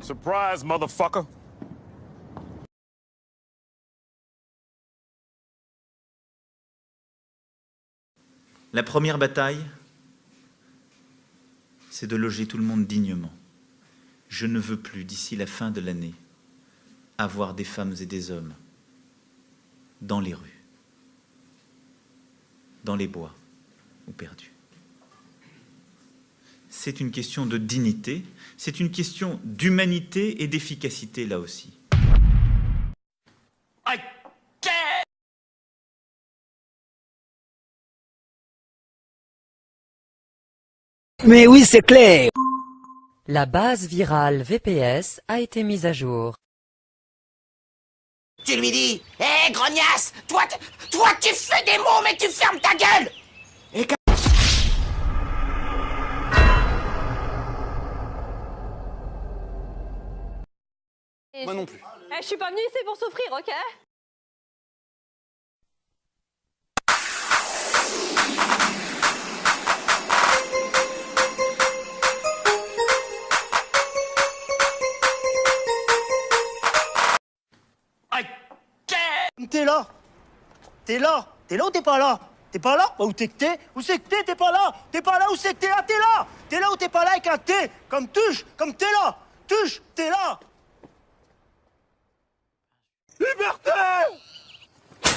Surprise, motherfucker. La première bataille, c'est de loger tout le monde dignement. Je ne veux plus, d'ici la fin de l'année, avoir des femmes et des hommes dans les rues, dans les bois ou perdus. C'est une question de dignité, c'est une question d'humanité et d'efficacité là aussi. Mais oui, c'est clair. La base virale VPS a été mise à jour. Tu lui dis, hé grognasse, toi tu fais des mots mais tu fermes ta gueule. Et quand... Moi non plus. Je suis pas venue ici pour souffrir, ok? T'es là. T'es là. T'es là ou t'es pas là? T'es pas là? Bah où t'es que t'es? Où c'est que t'es? T'es pas là. T'es pas là, où c'est que t'es là? T'es là. T'es là ou t'es pas là avec un T? Comme tuche, comme t'es là. Tuche, t'es là. Liberté!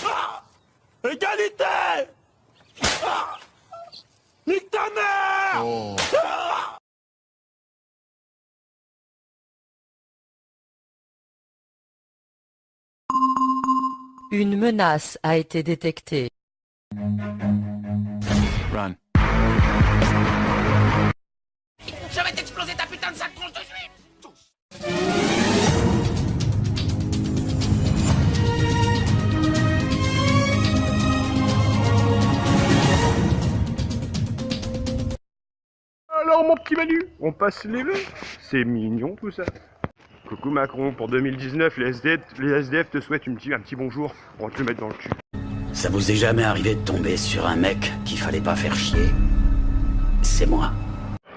Ah! Égalité! Ah! Nique ta mère! Oh. Ah! Une menace a été détectée. Run. Je vais t'exploser ta putain de sale tronche de juif. Alors mon petit Manu, on passe les vœux. C'est mignon tout ça. Coucou Macron, pour 2019, les SDF te souhaitent un petit bonjour. On va te le mettre dans le cul. Ça vous est jamais arrivé de tomber sur un mec qu'il fallait pas faire chier? C'est moi.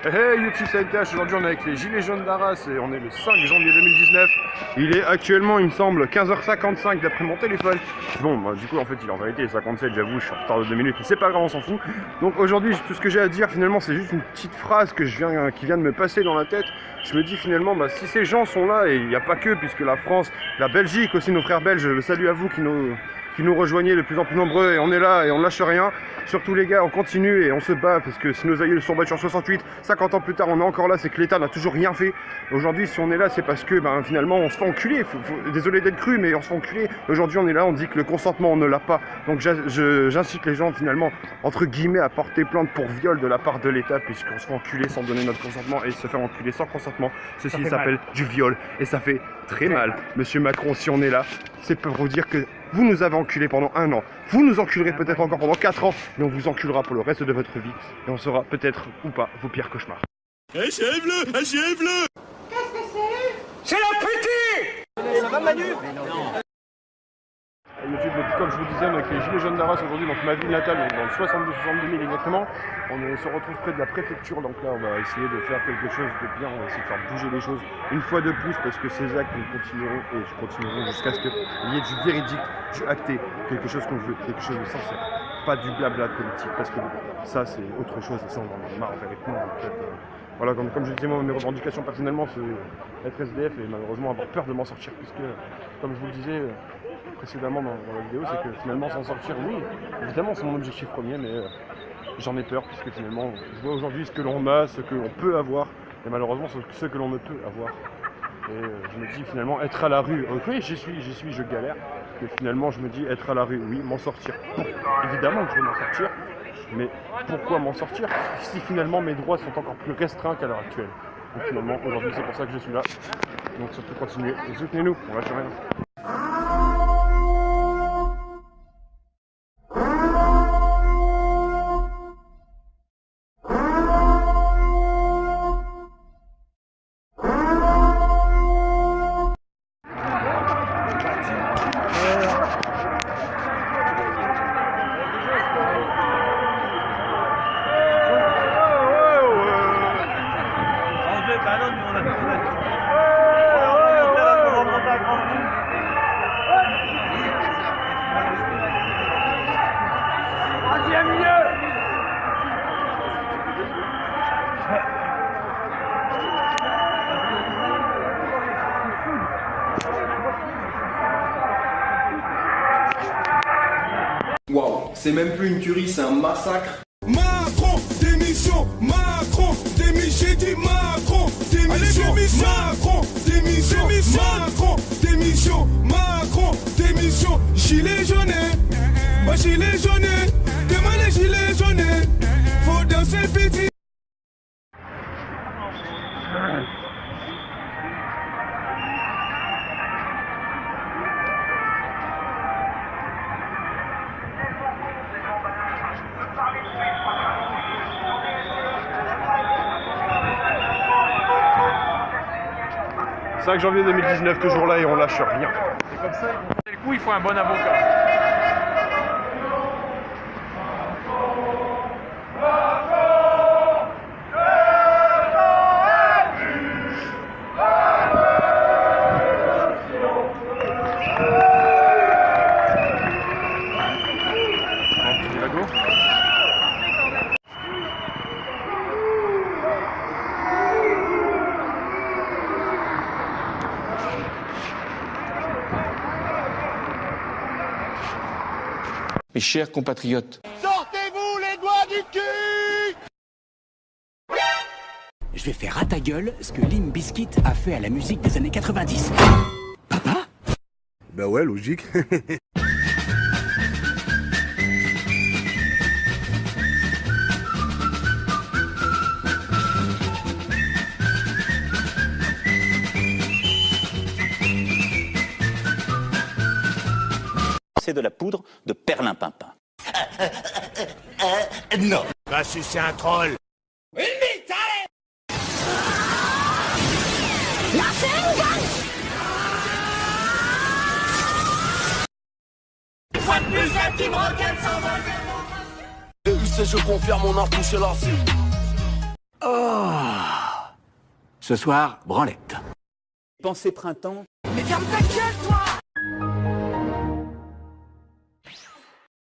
Hey YouTube CNTH, aujourd'hui on est avec les Gilets jaunes d'Arras et on est le 5 janvier 2019. Il est actuellement, il me semble, 15h55 d'après mon téléphone. Bon, bah, du coup en fait il est en vérité 57, j'avoue, je suis en retard de 2 minutes, mais c'est pas grave, on s'en fout. Donc aujourd'hui, tout ce que j'ai à dire finalement, c'est juste une petite phrase qui vient de me passer dans la tête. Je me dis finalement, bah, si ces gens sont là, et il n'y a pas que, puisque la France, la Belgique aussi, nos frères belges, salut à vous qui nous rejoignez de plus en plus nombreux, et on est là et on lâche rien. Surtout les gars, on continue et on se bat, parce que si nos aïeux sont battus en 68, 50 ans plus tard on est encore là, c'est que l'État n'a toujours rien fait. Aujourd'hui si on est là, c'est parce que ben, finalement on se fait enculer, désolé d'être cru, mais on se fait enculer. Aujourd'hui on est là, on dit que le consentement on ne l'a pas. Donc j'incite les gens finalement, entre guillemets, à porter plainte pour viol de la part de l'État, puisqu'on se fait enculer sans donner notre consentement, et se faire enculer sans consentement, ceci s'appelle du viol, et ça fait très mal. Monsieur Macron, si on est là, c'est pour vous dire que vous nous avez enculés pendant 1 an, vous nous enculerez peut-être encore pendant 4 ans, et on vous enculera pour le reste de votre vie, et on sera peut-être, ou pas, vos pires cauchemars. Achève-le! Achève-le! Qu'est-ce que c'est? C'est la pute! Ça va Manu? YouTube, donc, comme je vous disais, on est avec les Gilets jaunes d'Arras aujourd'hui, donc ma ville natale, donc dans le 62 000 exactement. On se retrouve près de la préfecture, donc là on va essayer de faire quelque chose de bien, on va essayer de faire bouger les choses une fois de plus, parce que ces actes nous continueront et je continuerai jusqu'à ce qu'il y ait du véridique, du acté, quelque chose qu'on veut, quelque chose de sincère, pas du blabla politique, parce que ça c'est autre chose et ça on en a marre véritablement. En fait, voilà, comme je disais, moi mes revendications personnellement c'est être SDF et malheureusement avoir peur de m'en sortir, puisque comme je vous le disais précédemment dans la vidéo, c'est que finalement s'en sortir, oui, évidemment c'est mon objectif premier, mais j'en ai peur, puisque finalement je vois aujourd'hui ce que l'on a, ce que l'on peut avoir, et malheureusement ce que l'on ne peut avoir. Et je me dis finalement être à la rue, oui j'y suis, je galère, mais finalement je me dis être à la rue, oui, m'en sortir. Évidemment que je vais m'en sortir, mais pourquoi m'en sortir si finalement mes droits sont encore plus restreints qu'à l'heure actuelle? Donc finalement aujourd'hui c'est pour ça que je suis là, donc surtout continuez et soutenez-nous, on lâche rien. C'est même plus une tuerie, c'est un massacre. Macron, démission, j'ai dit Macron, démission, Macron, démission, gilet jaune, moi gilet jaune, demain les gilets jaunes, faut danser petit. « 5 janvier 2019, toujours là et on lâche rien. » C'est comme ça, du coup, il faut un bon avocat. Mes chers compatriotes, Sortez-vous les doigts du cul! Je vais faire à ta gueule ce que Limp Bizkit a fait à la musique des années 90. Papa? Bah ouais, logique. C'est de la poudre de perlimpinpin. Non. Bah si c'est un troll. Une bite, allez! Je confirme, on a touché la cible. Oh. Ce soir, branlette. Pensée printemps. Mais ferme ta gueule, toi!